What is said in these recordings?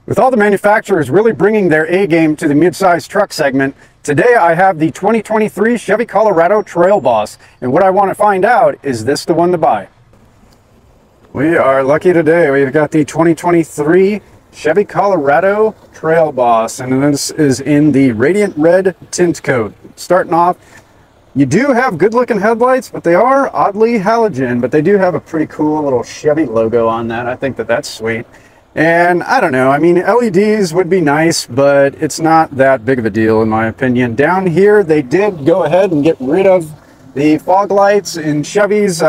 With all the manufacturers really bringing their A-game to the mid-size truck segment, today I have the 2023 Chevy Colorado Trailboss, and what I want to find out is this the one to buy? We are lucky today. We've got the 2023 Chevy Colorado Trailboss, and this is in the radiant red tint coat. Starting off, you do have good looking headlights, but they are oddly halogen, but they do have a pretty cool little Chevy logo on that. I think that that's sweet. And I don't know, I mean, LEDs would be nice, but it's not that big of a deal in my opinion. Down here, they did go ahead and get rid of the fog lights, and Chevy's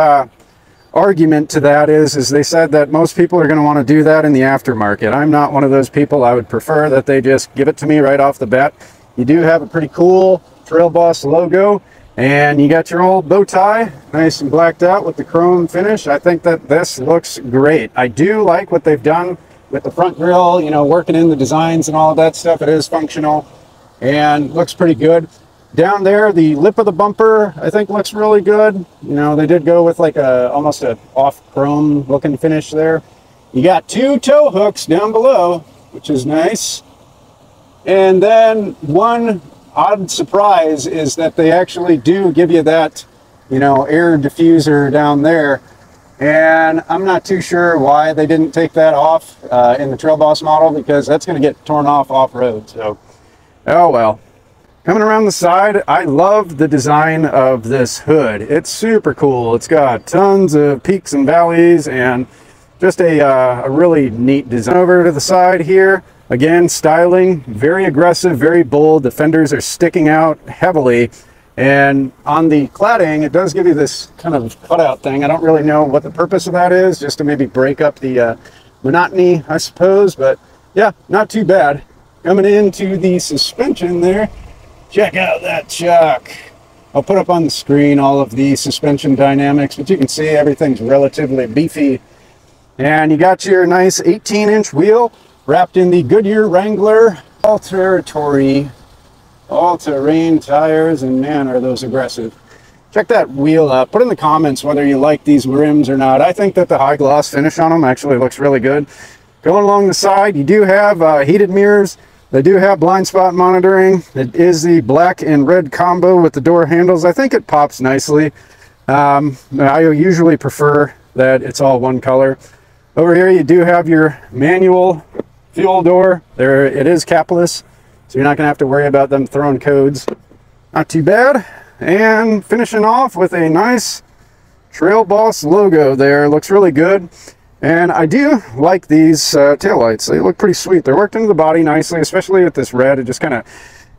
argument to that is they said that most people are going to want to do that in the aftermarket. I'm not one of those people. I would prefer that they just give it to me right off the bat. You do have a pretty cool Trailboss logo, and you got your old bow tie, nice and blacked out with the chrome finish. I think that this looks great. I do like what they've done with the front grille, you know, working in the designs and all of that stuff. It is functional and looks pretty good. Down there, the lip of the bumper, I think looks really good. You know, they did go with like almost a off chrome looking finish there. You got two tow hooks down below, which is nice. And then one odd surprise is that they actually do give you that, you know, air diffuser down there. And I'm not too sure why they didn't take that off in the Trailboss model, because that's going to get torn off-road. So, oh well. Coming around the side, I love the design of this hood. It's super cool. It's got tons of peaks and valleys and just a really neat design. Over to the side here, again, styling, very aggressive, very bold. The fenders are sticking out heavily. And on the cladding, it does give you this kind of cutout thing. I don't really know what the purpose of that is, just to maybe break up the monotony, I suppose. But yeah, not too bad. Coming into the suspension there, check out that chuck. I'll put up on the screen all of the suspension dynamics, but you can see everything's relatively beefy. And you got your nice 18-inch wheel wrapped in the Goodyear Wrangler all-terrain tires, and man, are those aggressive. Check that wheel up. Put in the comments whether you like these rims or not. I think that the high gloss finish on them actually looks really good. Going along the side, you do have heated mirrors. They do have blind spot monitoring. It is the black and red combo with the door handles. I think it pops nicely. I usually prefer that it's all one color. Over here you do have your manual fuel door. There, it is capless, so you're not going to have to worry about them throwing codes. Not too bad. And finishing off with a nice Trailboss logo there. Looks really good. And I do like these taillights. They look pretty sweet. They're worked into the body nicely, especially with this red. It just kind of,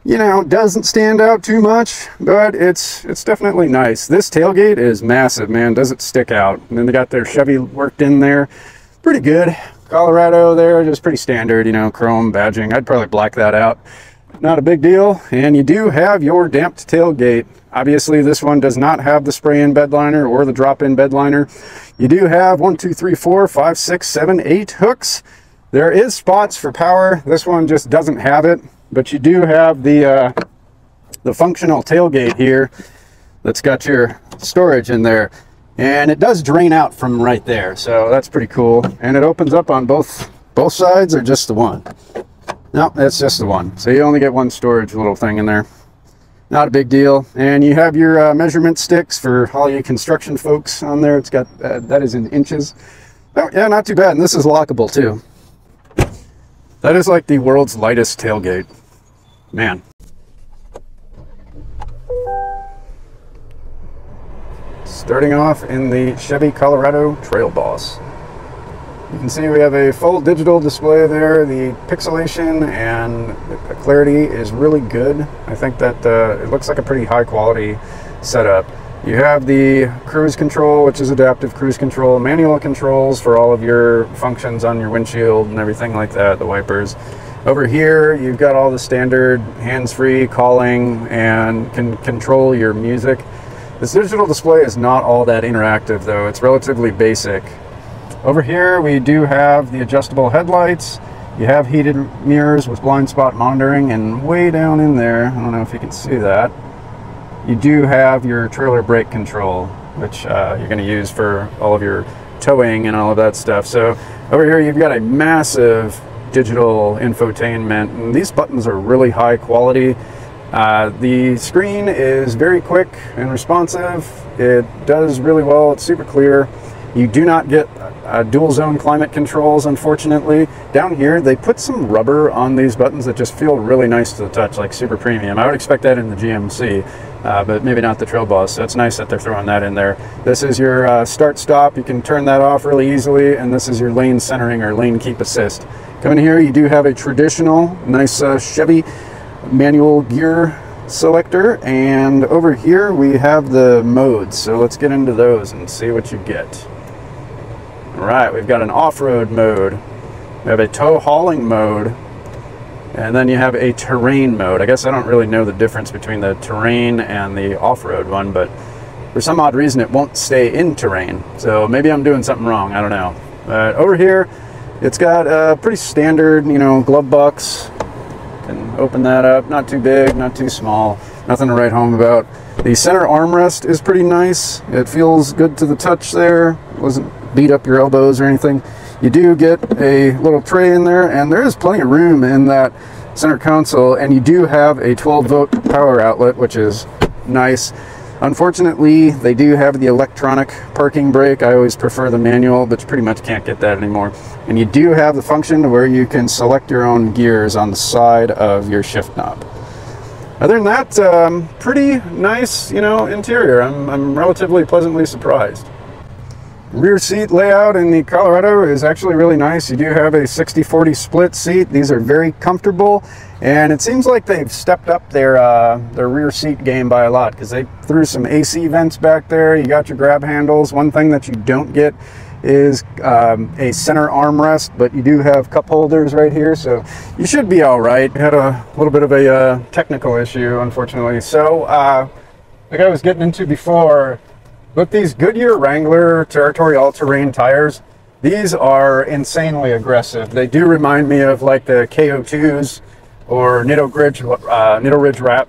you know, doesn't stand out too much, but it's definitely nice. This tailgate is massive, man. Doesn't stick out. And then they got their Chevy worked in there. Pretty good. Colorado there, just pretty standard, you know, chrome badging. I'd probably black that out. Not a big deal. And you do have your damped tailgate. Obviously, this one does not have the spray-in bed liner or the drop-in bed liner. You do have 1, 2, 3, 4, 5, 6, 7, 8 hooks. There is spots for power. This one just doesn't have it, but you do have the functional tailgate here that's got your storage in there. And it does drain out from right there, so that's pretty cool. And it opens up on both sides, or just the one? No, that's just the one. So you only get one storage little thing in there. Not a big deal. And you have your measurement sticks for all you construction folks on there. It's got that is in inches. Oh yeah, not too bad. And this is lockable too. That is like the world's lightest tailgate, man. Starting off in the Chevy Colorado Trailboss. You can see we have a full digital display there. The pixelation and the clarity is really good. I think that it looks like a pretty high quality setup. You have the cruise control, which is adaptive cruise control, manual controls for all of your functions on your windshield and everything like that, the wipers. Over here, you've got all the standard hands-free calling and can control your music. This digital display is not all that interactive though. It's relatively basic. Over here we do have the adjustable headlights. You have heated mirrors with blind spot monitoring, and way down in there, I don't know if you can see that, you do have your trailer brake control, which you're going to use for all of your towing and all of that stuff. So over here you've got a massive digital infotainment, and these buttons are really high quality. The screen is very quick and responsive. It does really well. It's super clear. You do not get dual zone climate controls, unfortunately. Down here, they put some rubber on these buttons that just feel really nice to the touch, like super premium. I would expect that in the GMC, but maybe not the Trailboss. So it's nice that they're throwing that in there. This is your start stop. You can turn that off really easily, and this is your lane centering or lane keep assist. Coming here, you do have a traditional, nice Chevy manual gear selector, and over here we have the modes. So let's get into those and see what you get. All right, we've got an off-road mode, we have a tow hauling mode, and then you have a terrain mode. I guess I don't really know the difference between the terrain and the off-road one, but for some odd reason it won't stay in terrain. So maybe I'm doing something wrong, I don't know. But over here, it's got pretty standard, you know, glove box. Can open that up, not too big, not too small, nothing to write home about. The center armrest is pretty nice. It feels good to the touch there. It wasn't beat up your elbows or anything. You do get a little tray in there, and there is plenty of room in that center console, and you do have a 12-volt power outlet, which is nice. Unfortunately, they do have the electronic parking brake. I always prefer the manual, but you pretty much can't get that anymore. And you do have the function where you can select your own gears on the side of your shift knob. Other than that, pretty nice, you know, interior. I'm relatively pleasantly surprised. Rear seat layout in the Colorado is actually really nice. You do have a 60-40 split seat. These are very comfortable, and it seems like they've stepped up their rear seat game by a lot, because they threw some AC vents back there. You got your grab handles. One thing that you don't get is a center armrest, but you do have cup holders right here, so you should be all right. We had a little bit of a technical issue, unfortunately. So like I was getting into before, with these Goodyear Wrangler Territory all-terrain tires, these are insanely aggressive. They do remind me of like the KO2s or Nitto Ridge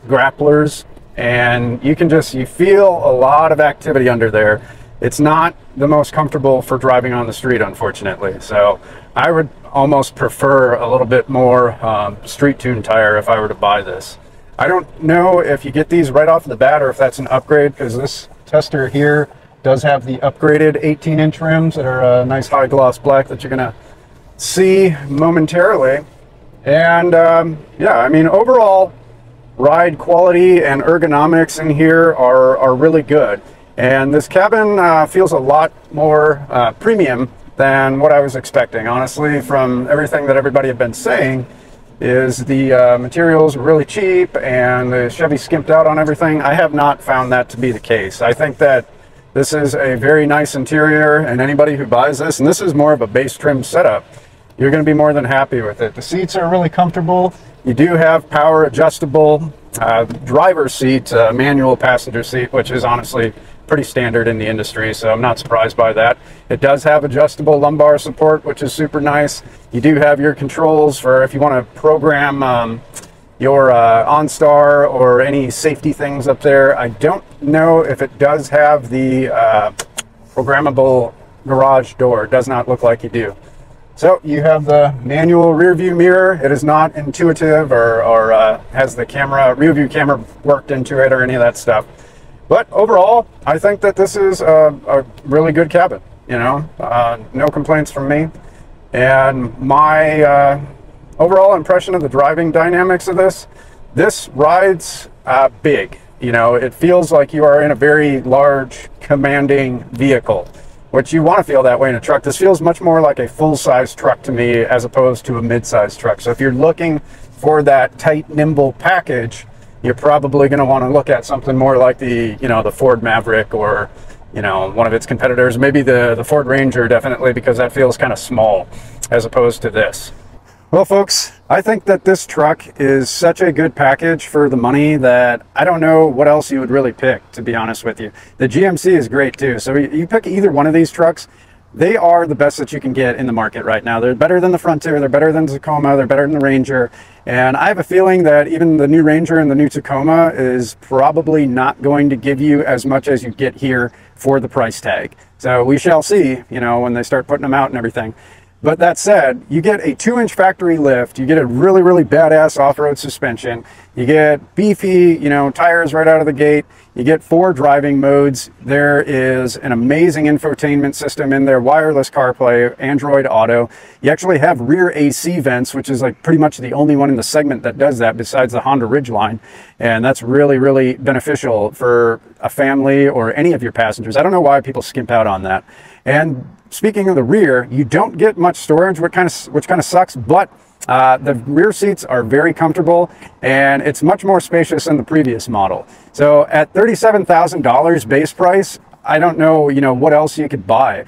Grapplers, and you feel a lot of activity under there. It's not the most comfortable for driving on the street, unfortunately. So I would almost prefer a little bit more street tuned tire if I were to buy this. I don't know if you get these right off the bat or if that's an upgrade, because this Tester here does have the upgraded 18-inch rims that are a nice high gloss black that you're gonna see momentarily. And yeah, I mean, overall ride quality and ergonomics in here are really good, and this cabin feels a lot more premium than what I was expecting, honestly. From everything that everybody had been saying, is the materials really cheap and the Chevy skimped out on everything. I have not found that to be the case. I think that this is a very nice interior, and anybody who buys this, and this is more of a base trim setup, you're going to be more than happy with it. The seats are really comfortable. You do have power adjustable driver's seat, manual passenger seat, which is honestly pretty standard in the industry, so I'm not surprised by that. It does have adjustable lumbar support, which is super nice. You do have your controls for if you want to program your OnStar or any safety things up there. I don't know if it does have the programmable garage door. It does not look like you do. So you have the manual rear view mirror. It is not intuitive or has the rear view camera worked into it or any of that stuff. But overall, I think that this is a really good cabin, you know, no complaints from me. And my overall impression of the driving dynamics of this rides big. You know, it feels like you are in a very large, commanding vehicle, which you want to feel that way in a truck. This feels much more like a full-size truck to me as opposed to a mid-size truck. So if you're looking for that tight, nimble package, you're probably going to want to look at something more like the Ford Maverick, or, you know, one of its competitors. Maybe the Ford Ranger, definitely, because that feels kind of small as opposed to this. Well, folks, I think that this truck is such a good package for the money that I don't know what else you would really pick, to be honest with you. The GMC is great too. So you pick either one of these trucks, they are the best that you can get in the market right now. They're better than the Frontier, they're better than the Tacoma, they're better than the Ranger. And I have a feeling that even the new Ranger and the new Tacoma is probably not going to give you as much as you get here for the price tag. So we shall see, you know, when they start putting them out and everything. But that said, you get a 2-inch factory lift, you get a really, really badass off-road suspension, you get beefy, tires right out of the gate, you get 4 driving modes. There is an amazing infotainment system in there, wireless CarPlay, Android Auto. You actually have rear AC vents, which is like pretty much the only one in the segment that does that besides the Honda Ridgeline. And that's really, really beneficial for a family or any of your passengers. I don't know why people skimp out on that. And speaking of the rear, you don't get much storage, which kind of sucks, but the rear seats are very comfortable and it's much more spacious than the previous model. So at $37,000 base price, I don't know, what else you could buy.